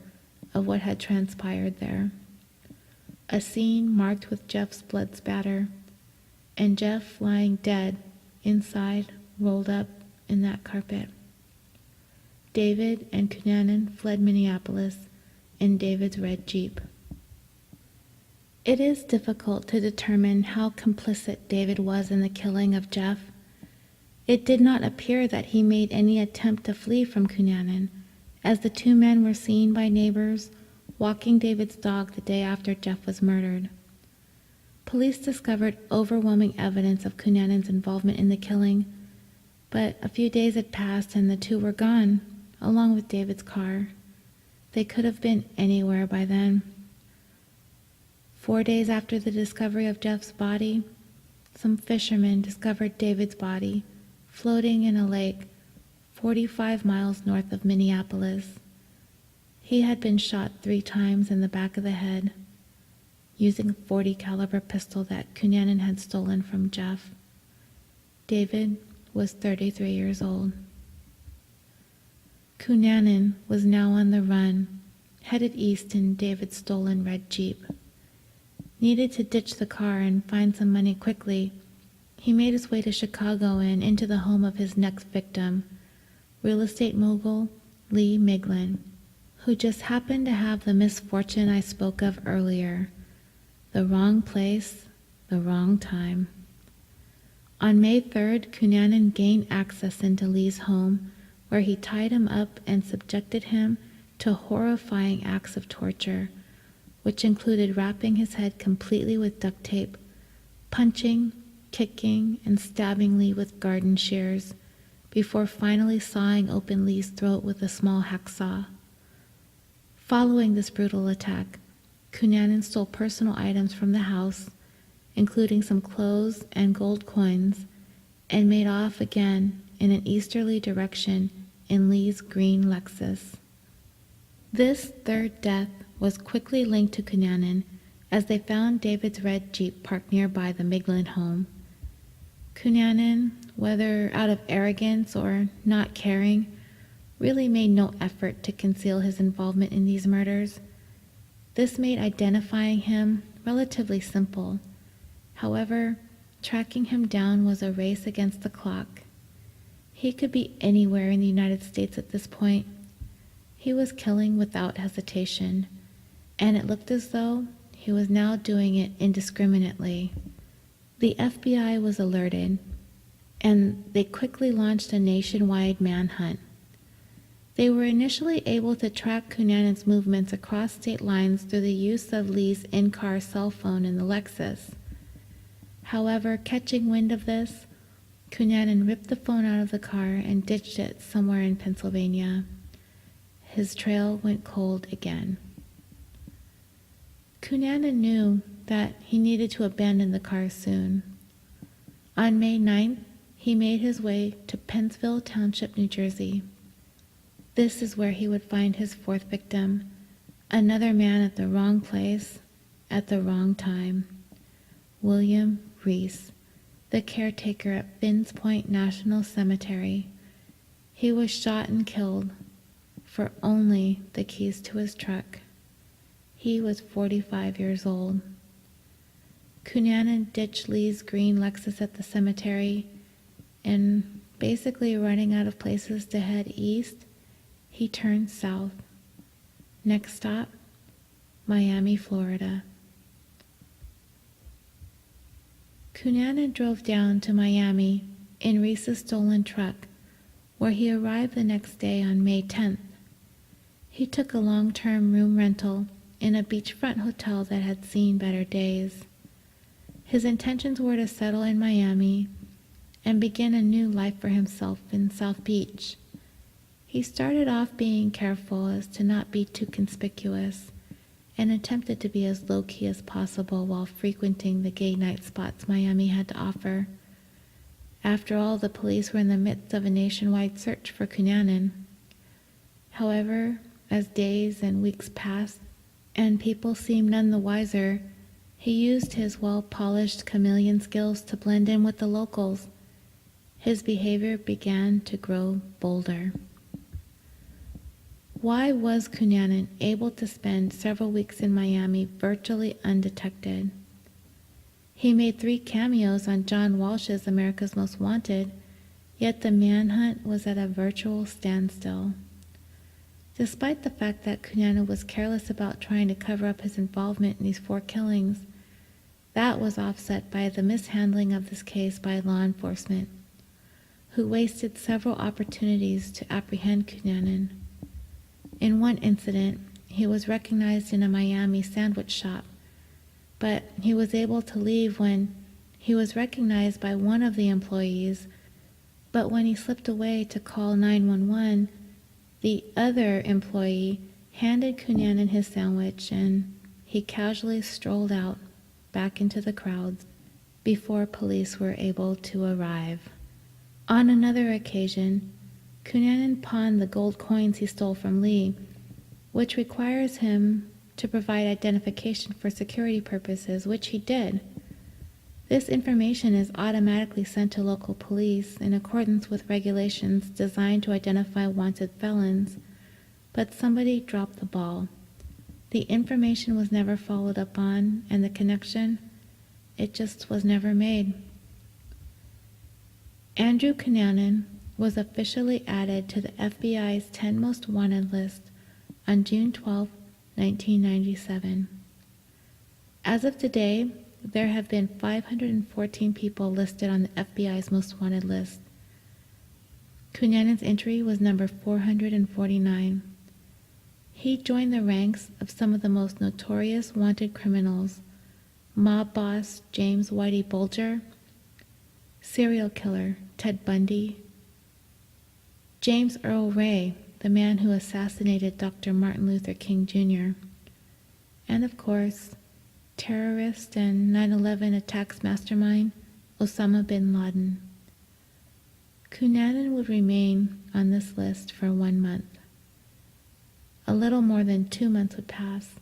[SPEAKER 1] of what had transpired there. a scene marked with Jeff's blood spatter, and Jeff lying dead inside, rolled up in that carpet. David and Cunanan fled Minneapolis in David's red Jeep. It is difficult to determine how complicit David was in the killing of Jeff. It did not appear that he made any attempt to flee from Cunanan, as the two men were seen by neighbors walking David's dog the day after Jeff was murdered. Police discovered overwhelming evidence of Cunanan's involvement in the killing, but a few days had passed and the two were gone, along with David's car. They could have been anywhere by then. 4 days after the discovery of Jeff's body, some fishermen discovered David's body floating in a lake 45 miles north of Minneapolis. He had been shot 3 times in the back of the head using a .40 caliber pistol that Cunanan had stolen from Jeff. David was 33 years old. Cunanan was now on the run, headed east in David's stolen red Jeep. Needed to ditch the car and find some money quickly, he made his way to Chicago and into the home of his next victim, real estate mogul Lee Miglin, who just happened to have the misfortune I spoke of earlier. The wrong place, the wrong time. On May 3rd, Cunanan gained access into Lee's home, where he tied him up and subjected him to horrifying acts of torture, which included wrapping his head completely with duct tape, punching, kicking, and stabbing Lee with garden shears, before finally sawing open Lee's throat with a small hacksaw. Following this brutal attack, Cunanan stole personal items from the house, including some clothes and gold coins, and made off again in an easterly direction in Lee's green Lexus. This third death was quickly linked to Cunanan as they found David's red Jeep parked nearby the Miglin home. Cunanan, whether out of arrogance or not caring, really made no effort to conceal his involvement in these murders. This made identifying him relatively simple. However, tracking him down was a race against the clock. He could be anywhere in the United States at this point. He was killing without hesitation, and it looked as though he was now doing it indiscriminately. The FBI was alerted, and they quickly launched a nationwide manhunt. They were initially able to track Cunanan's movements across state lines through the use of Lee's in-car cell phone in the Lexus. However, catching wind of this, Cunanan ripped the phone out of the car and ditched it somewhere in Pennsylvania. His trail went cold again. Cunanan knew that he needed to abandon the car soon. On May 9th, he made his way to Pennsville Township, New Jersey. This is where he would find his fourth victim, another man at the wrong place, at the wrong time. William Reese, the caretaker at Finns Point National Cemetery. He was shot and killed for only the keys to his truck. He was 45 years old. Cunanan ditched Lee's green Lexus at the cemetery, and basically running out of places to head east, he turned south. Next stop, Miami, Florida. Cunanan drove down to Miami in Reese's stolen truck, where he arrived the next day on May 10th. He took a long-term room rental in a beachfront hotel that had seen better days. His intentions were to settle in Miami and begin a new life for himself in South Beach. He started off being careful as to not be too conspicuous and attempted to be as low-key as possible while frequenting the gay night spots Miami had to offer. After all, the police were in the midst of a nationwide search for Cunanan. However, as days and weeks passed and people seemed none the wiser, he used his well-polished chameleon skills to blend in with the locals. His behavior began to grow bolder. Why was Cunanan able to spend several weeks in Miami virtually undetected? He made 3 cameos on John Walsh's America's Most Wanted, yet the manhunt was at a virtual standstill. Despite the fact that Cunanan was careless about trying to cover up his involvement in these 4 killings, that was offset by the mishandling of this case by law enforcement, who wasted several opportunities to apprehend Cunanan. In one incident, he was recognized in a Miami sandwich shop, but he was able to leave when he was recognized by one of the employees, but when he slipped away to call 911, the other employee handed Cunanan his sandwich and he casually strolled out back into the crowds before police were able to arrive. On another occasion, Cunanan pawned the gold coins he stole from Lee, which requires him to provide identification for security purposes, which he did. This information is automatically sent to local police in accordance with regulations designed to identify wanted felons, but somebody dropped the ball. The information was never followed up on, and the connection, it just was never made. Andrew Cunanan was officially added to the FBI's 10 Most Wanted list on June 12, 1997. As of today, there have been 514 people listed on the FBI's Most Wanted list. Cunanan's entry was number 449. He joined the ranks of some of the most notorious wanted criminals: mob boss James Whitey Bulger, serial killer Ted Bundy, James Earl Ray, the man who assassinated Dr. Martin Luther King Jr., and of course, terrorist and 9/11 attacks mastermind Osama bin Laden. Cunanan would remain on this list for 1 month. A little more than 2 months would pass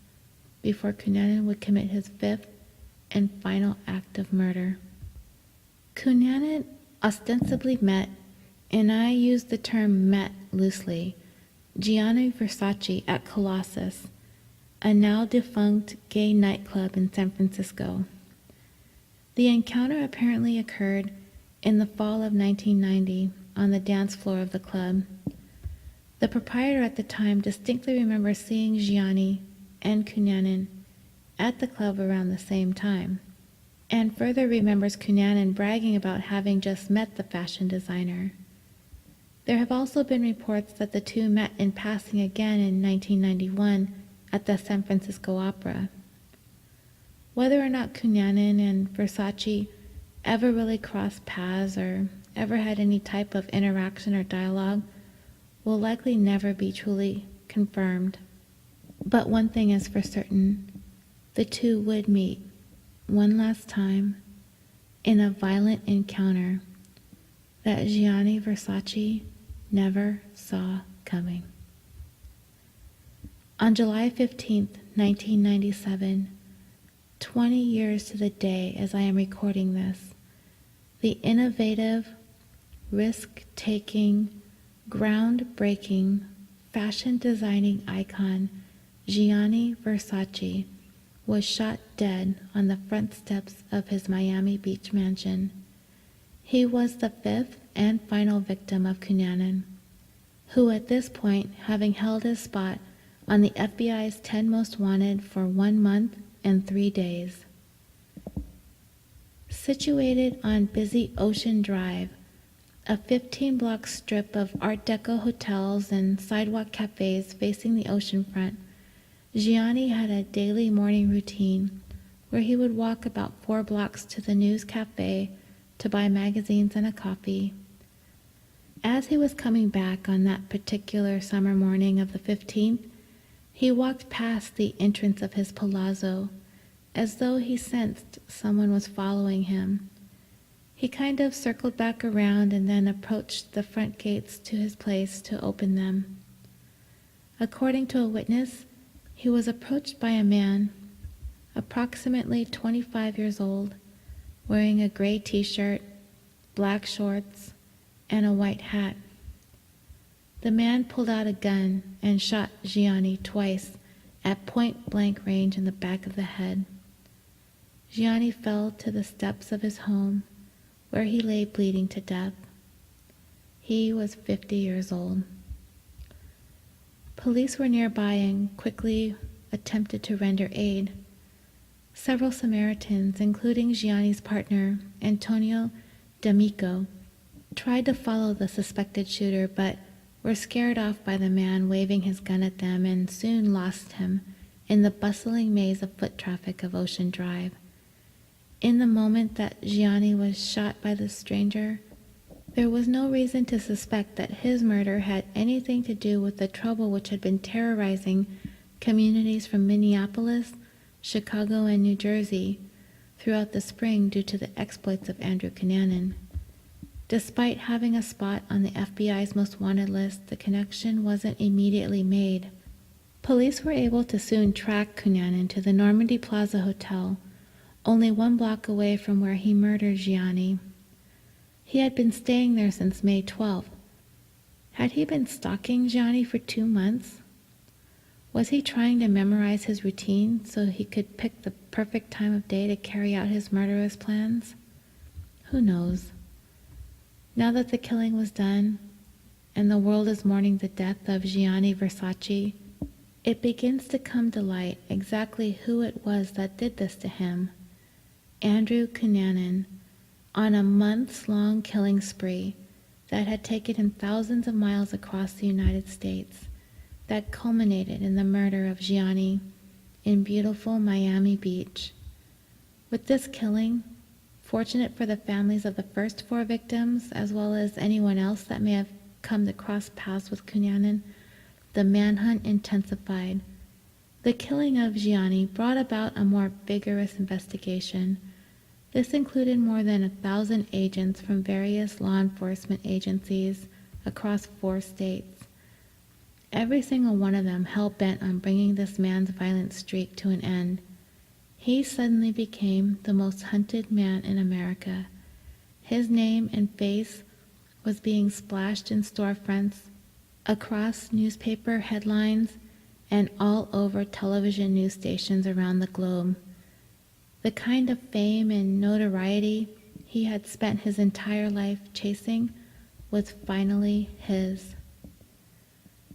[SPEAKER 1] before Cunanan would commit his 5th and final act of murder. Cunanan ostensibly met, and I use the term met loosely, Gianni Versace at Colossus, a now defunct gay nightclub in San Francisco. The encounter apparently occurred in the fall of 1990 on the dance floor of the club. The proprietor at the time distinctly remembers seeing Gianni and Cunanan at the club around the same time, and further remembers Cunanan bragging about having just met the fashion designer. There have also been reports that the two met in passing again in 1991 at the San Francisco Opera. Whether or not Cunanan and Versace ever really crossed paths or ever had any type of interaction or dialogue will likely never be truly confirmed. But one thing is for certain, the two would meet one last time in a violent encounter that Gianni Versace never saw coming. On July 15th, 1997, 20 years to the day as I am recording this, the innovative, risk-taking, groundbreaking, fashion-designing icon Gianni Versace was shot dead on the front steps of his Miami Beach mansion. He was the 5th and final victim of Cunanan, who at this point, having held his spot on the FBI's 10 Most Wanted for 1 month and 3 days. Situated on busy Ocean Drive, a 15-block strip of Art Deco hotels and sidewalk cafes facing the oceanfront, Gianni had a daily morning routine where he would walk about 4 blocks to the News Cafe to buy magazines and a coffee. As he was coming back on that particular summer morning of the 15th, he walked past the entrance of his palazzo as though he sensed someone was following him. He kind of circled back around and then approached the front gates to his place to open them. According to a witness, he was approached by a man, approximately 25 years old, wearing a gray t-shirt, black shorts, and a white hat. The man pulled out a gun and shot Gianni twice at point-blank range in the back of the head. Gianni fell to the steps of his home, where he lay bleeding to death. He was 50 years old. Police were nearby and quickly attempted to render aid. Several Samaritans, including Gianni's partner, Antonio D'Amico, tried to follow the suspected shooter, but were scared off by the man waving his gun at them and soon lost him in the bustling maze of foot traffic of Ocean Drive. In the moment that Gianni was shot by the stranger, there was no reason to suspect that his murder had anything to do with the trouble which had been terrorizing communities from Minneapolis, Chicago, and New Jersey throughout the spring due to the exploits of Andrew Cunanan. Despite having a spot on the FBI's most wanted list, the connection wasn't immediately made. Police were able to soon track Cunanan to the Normandy Plaza Hotel, only 1 block away from where he murdered Gianni. He had been staying there since May 12th. Had he been stalking Gianni for 2 months? Was he trying to memorize his routine so he could pick the perfect time of day to carry out his murderous plans? Who knows? Now that the killing was done, and the world is mourning the death of Gianni Versace, it begins to come to light exactly who it was that did this to him. Andrew Cunanan, on a months-long killing spree that had taken him thousands of miles across the United States, that culminated in the murder of Gianni in beautiful Miami Beach. With this killing, fortunate for the families of the first 4 victims, as well as anyone else that may have come to cross paths with Cunanan, the manhunt intensified. The killing of Gianni brought about a more vigorous investigation. This included more than 1,000 agents from various law enforcement agencies across 4 states. Every single one of them hell-bent on bringing this man's violent streak to an end. He suddenly became the most hunted man in America. His name and face was being splashed in storefronts, across newspaper headlines, and all over television news stations around the globe. The kind of fame and notoriety he had spent his entire life chasing was finally his.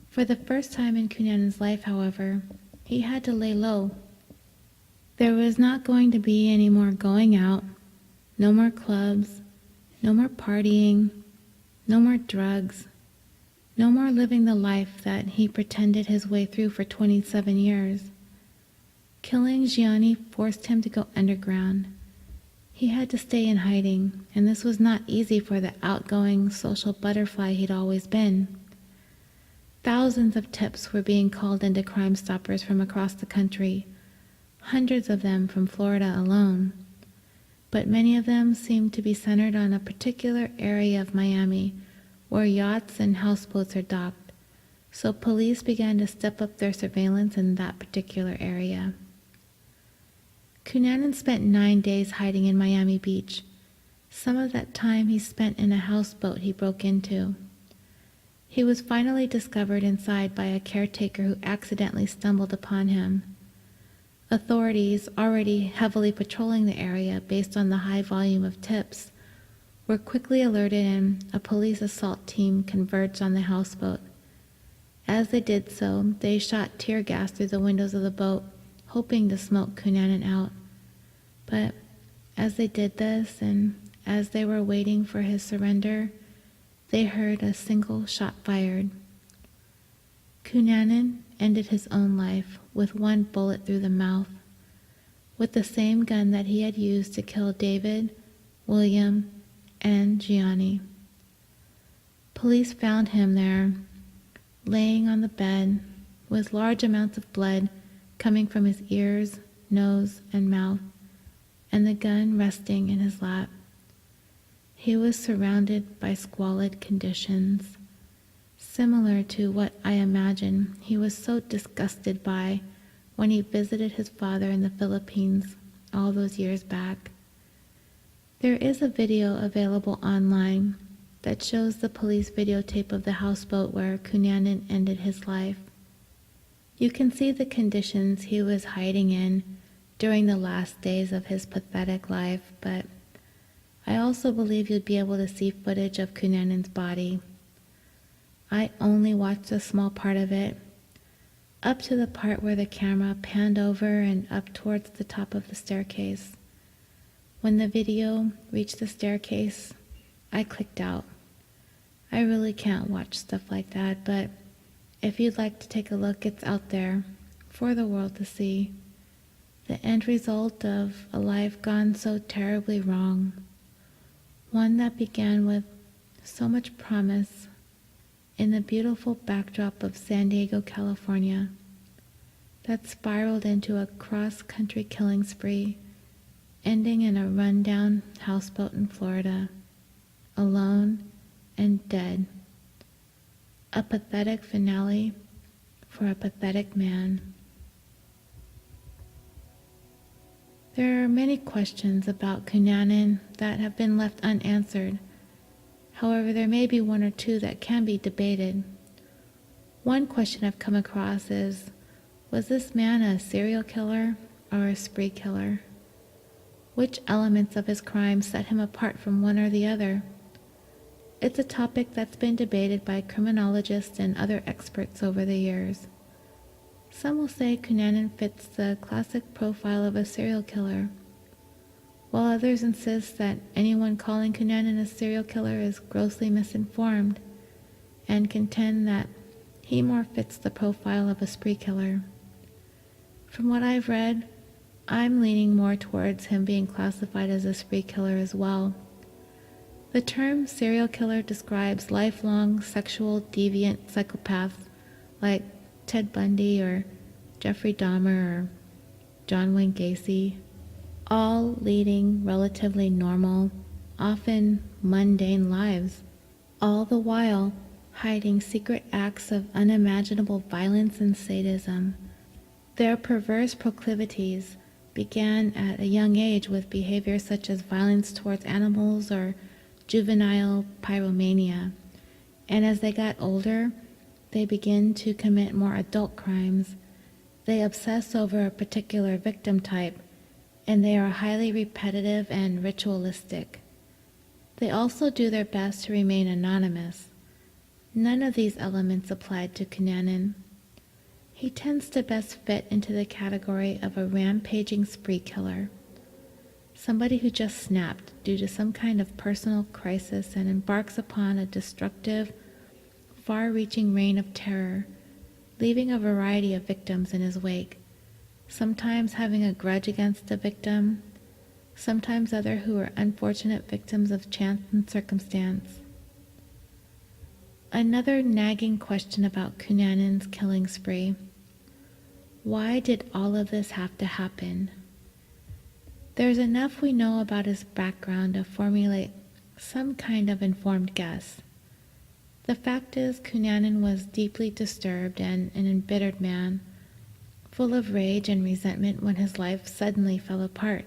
[SPEAKER 1] For the first time in Cunanan's life, however, he had to lay low. There was not going to be any more going out, no more clubs, no more partying, no more drugs, no more living the life that he pretended his way through for 27 years. Killing Gianni forced him to go underground. He had to stay in hiding, and this was not easy for the outgoing social butterfly he'd always been. Thousands of tips were being called into Crime Stoppers from across the country, hundreds of them from Florida alone. But many of them seemed to be centered on a particular area of Miami where yachts and houseboats are docked, so police began to step up their surveillance in that particular area. Cunanan spent 9 days hiding in Miami Beach. Some of that time he spent in a houseboat he broke into. He was finally discovered inside by a caretaker who accidentally stumbled upon him. Authorities, already heavily patrolling the area based on the high volume of tips, were quickly alerted and a police assault team converged on the houseboat. As they did so, they shot tear gas through the windows of the boat, hoping to smoke Cunanan out. But as they did this, and as they were waiting for his surrender, they heard a single shot fired. Cunanan ended his own life with 1 bullet through the mouth, with the same gun that he had used to kill David, William, and Gianni. Police found him there, laying on the bed, with large amounts of blood coming from his ears, nose, and mouth, and the gun resting in his lap. He was surrounded by squalid conditions, similar to what I imagine he was so disgusted by when he visited his father in the Philippines all those years back. There is a video available online that shows the police videotape of the houseboat where Cunanan ended his life. You can see the conditions he was hiding in during the last days of his pathetic life, but I also believe you'd be able to see footage of Cunanan's body. I only watched a small part of it, up to the part where the camera panned over and up towards the top of the staircase. When the video reached the staircase, I clicked out. I really can't watch stuff like that, but if you'd like to take a look, it's out there for the world to see. The end result of a life gone so terribly wrong. One that began with so much promise in the beautiful backdrop of San Diego, California, that spiraled into a cross-country killing spree, ending in a rundown houseboat in Florida, alone and dead. A pathetic finale for a pathetic man. There are many questions about Cunanan that have been left unanswered. However, there may be one or two that can be debated. One question I've come across is, was this man a serial killer or a spree killer? Which elements of his crime set him apart from one or the other? It's a topic that's been debated by criminologists and other experts over the years. Some will say Cunanan fits the classic profile of a serial killer, while others insist that anyone calling Cunanan a serial killer is grossly misinformed and contend that he more fits the profile of a spree killer. From what I've read, I'm leaning more towards him being classified as a spree killer as well. The term serial killer describes lifelong sexual deviant psychopaths like Ted Bundy or Jeffrey Dahmer or John Wayne Gacy, all leading relatively normal, often mundane lives, all the while hiding secret acts of unimaginable violence and sadism. Their perverse proclivities began at a young age with behaviors such as violence towards animals or juvenile pyromania, and as they got older, they begin to commit more adult crimes. They obsess over a particular victim type, and they are highly repetitive and ritualistic. They also do their best to remain anonymous. None of these elements applied to Cunanan. He tends to best fit into the category of a rampaging spree killer, somebody who just snapped due to some kind of personal crisis and embarks upon a destructive, far-reaching reign of terror, leaving a variety of victims in his wake, sometimes having a grudge against a victim, sometimes other who are unfortunate victims of chance and circumstance. Another nagging question about Cunanan's killing spree. Why did all of this have to happen? There's enough we know about his background to formulate some kind of informed guess. The fact is, Cunanan was deeply disturbed and an embittered man, full of rage and resentment when his life suddenly fell apart.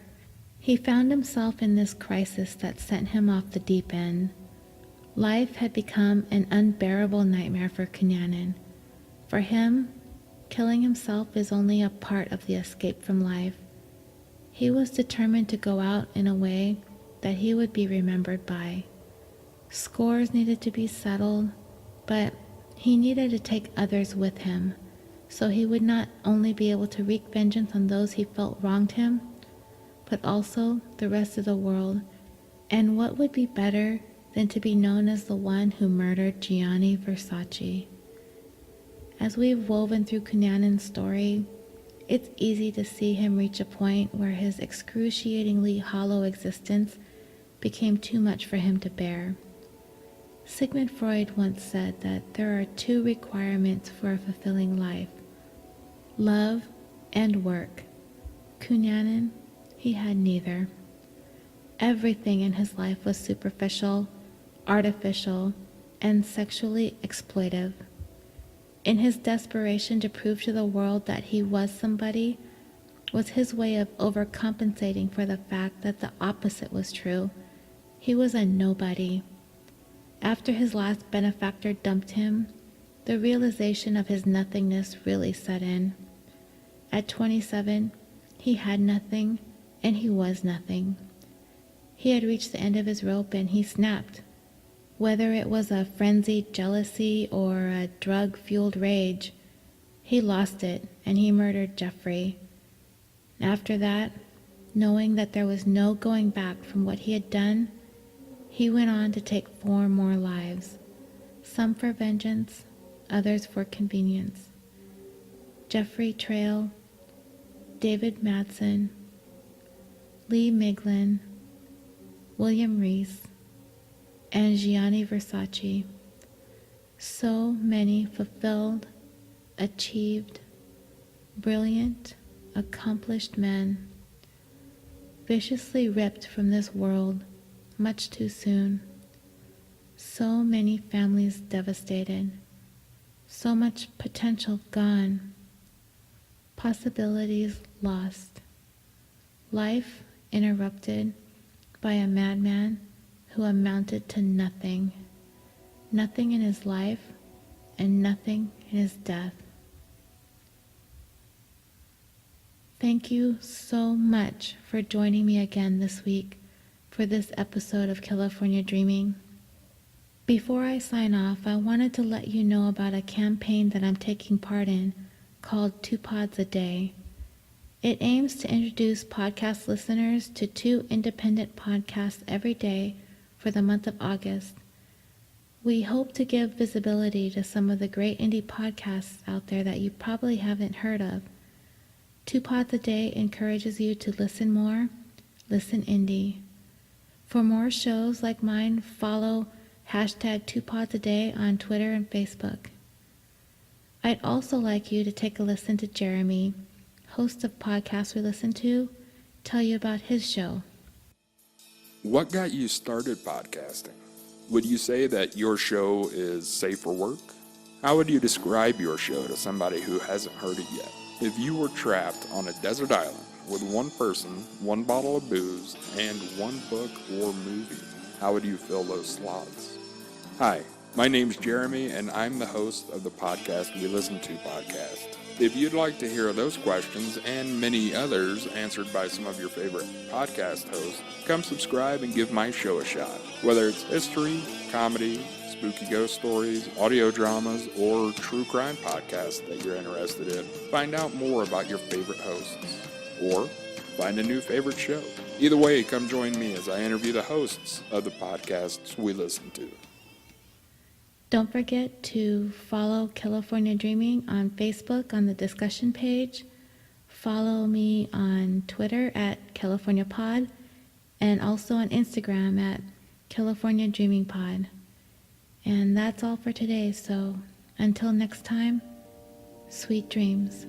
[SPEAKER 1] He found himself in this crisis that sent him off the deep end. Life had become an unbearable nightmare for Cunanan. For him, killing himself is only a part of the escape from life. He was determined to go out in a way that he would be remembered by. Scores needed to be settled, but he needed to take others with him, so he would not only be able to wreak vengeance on those he felt wronged him, but also the rest of the world. And what would be better than to be known as the one who murdered Gianni Versace? As we've woven through Cunanan's story, it's easy to see him reach a point where his excruciatingly hollow existence became too much for him to bear. Sigmund Freud once said that there are two requirements for a fulfilling life: love and work. Cunanan, he had neither. Everything in his life was superficial, artificial, and sexually exploitive. In his desperation to prove to the world that he was somebody, was his way of overcompensating for the fact that the opposite was true. He was a nobody. After his last benefactor dumped him, the realization of his nothingness really set in. At 27, he had nothing and he was nothing. He had reached the end of his rope and he snapped. Whether it was a frenzied jealousy or a drug-fueled rage, he lost it and he murdered Jeffrey. After that, knowing that there was no going back from what he had done, he went on to take 4 more lives, some for vengeance, others for convenience. Jeffrey Trail, David Madsen, Lee Miglin, William Reese, and Gianni Versace. So many fulfilled, achieved, brilliant, accomplished men, viciously ripped from this world much too soon. So many families devastated, so much potential gone, possibilities lost, life interrupted by a madman who amounted to nothing, nothing in his life and nothing in his death. Thank you so much for joining me again this week for this episode of California Dreaming. Before I sign off, I wanted to let you know about a campaign that I'm taking part in called 2 Pods a Day. It aims to introduce podcast listeners to 2 independent podcasts every day for the month of August. We hope to give visibility to some of the great indie podcasts out there that you probably haven't heard of. 2 Pods a Day encourages you to listen more, listen indie. For more shows like mine, follow hashtag 2 Pods a Day on Twitter and Facebook. I'd also like you to take a listen to Jeremy, host of Podcasts We Listen To, tell you about his show.
[SPEAKER 2] What got you started podcasting? Would you say that your show is safe for work? How would you describe your show to somebody who hasn't heard it yet? If you were trapped on a desert island with 1 person, 1 bottle of booze, and 1 book or movie, how would you fill those slots? Hi, my name's Jeremy, and I'm the host of the Podcast We Listen To podcast. If you'd like to hear those questions and many others answered by some of your favorite podcast hosts, come subscribe and give my show a shot. Whether it's history, comedy, spooky ghost stories, audio dramas, or true crime podcasts that you're interested in, find out more about your favorite hosts. Or find a new favorite show. Either way, come join me as I interview the hosts of the podcasts we listen to.
[SPEAKER 1] Don't forget to follow California Dreaming on Facebook on the discussion page. Follow me on Twitter at California Pod and also on Instagram at California Dreaming Pod. And that's all for today, so until next time, sweet dreams.